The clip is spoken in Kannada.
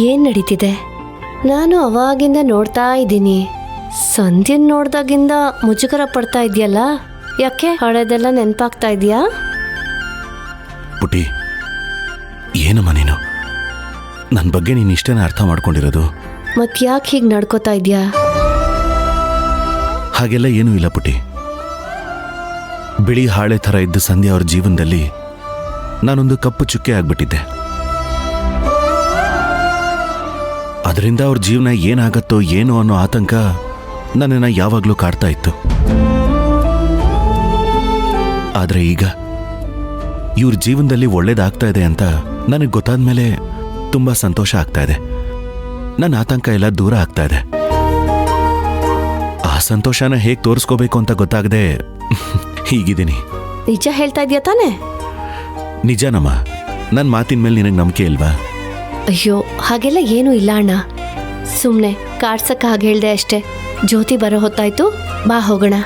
ಏನ್ ನಡೀತಿದೆ? ನಾನು ಅವಾಗಿಂದ ನೋಡ್ತಾ ಇದ್ದೀನಿ. ಸಂಧ್ಯನ್ ನೋಡ್ದಾಗಿಂದ ಮುಜುಗರ ಪಡ್ತಾ ಇದೆಯಲ್ಲ, ಯಾಕೆ? ಹಳೆದೆಲ್ಲ ನೆನಪಾಗ್ತಾ ಇದೆಯಾ? ಪುಟಿ, ಏನಮ್ಮ ನೀನು? ನನ್ನ ಬಗ್ಗೆ ನೀನು ಇಷ್ಟೇನ ಅರ್ಥ ಮಾಡ್ಕೊಂಡಿರೋದು? ಮತ್ ಯಾಕೆ ಹೀಗೆ ನಡ್ಕೋತಾ ಇದೆಯಾ? ಹಾಗೆಲ್ಲ ಏನೂ ಇಲ್ಲ ಪುಟಿ. ಬಿಳಿ ಹಾಳೆ ಥರ ಇದ್ದ ಸಂಧ್ಯಾ ಅವ್ರ ಜೀವನದಲ್ಲಿ ನಾನೊಂದು ಕಪ್ಪು ಚುಕ್ಕೆ ಆಗ್ಬಿಟ್ಟಿದ್ದೆ. ಅದರಿಂದ ಅವ್ರ ಜೀವನ ಏನಾಗತ್ತೋ ಏನೋ ಅನ್ನೋ ಆತಂಕ ನನ್ನನ್ನು ಯಾವಾಗಲೂ ಕಾಡ್ತಾ ಇತ್ತು. ಆದರೆ ಈಗ ಇವ್ರ ಜೀವನದಲ್ಲಿ ಒಳ್ಳೇದಾಗ್ತಾ ಇದೆ ಅಂತ ನನಗೆ ಗೊತ್ತಾದ ಮೇಲೆ ತುಂಬ ಸಂತೋಷ ಆಗ್ತಾ ಇದೆ. ನನ್ನ ಆತಂಕ ಎಲ್ಲ ದೂರ ಆಗ್ತಾ ಇದೆ. ಆ ಸಂತೋಷನ ಹೇಗೆ ತೋರಿಸ್ಕೋಬೇಕು ಅಂತ ಗೊತ್ತಾಗದೆ ಹೀಗಿದ್ದೀನಿ. ನಿಜ ಹೇಳ್ತಾ ಇದೆಯಾ ತಾನೆ? ನಿಜನಮ್ಮ. ನನ್ನ ಮಾತಿನ ಮೇಲೆ ನಿನಗೆ ನಂಬಿಕೆ ಇಲ್ವಾ? ಅಯ್ಯೋ, ಹಾಗೆಲ್ಲ ಏನೂ ಇಲ್ಲ ಅಣ್ಣ. ಸುಮ್ಮನೆ ಕಾಡ್ಸಕ್ಕೆ ಹಾಗೆ ಹೇಳ್ದೆ ಅಷ್ಟೇ. ಜ್ಯೋತಿ ಬರೋ ಹೊತ್ತಾಯ್ತು, ಬಾ ಹೋಗೋಣ.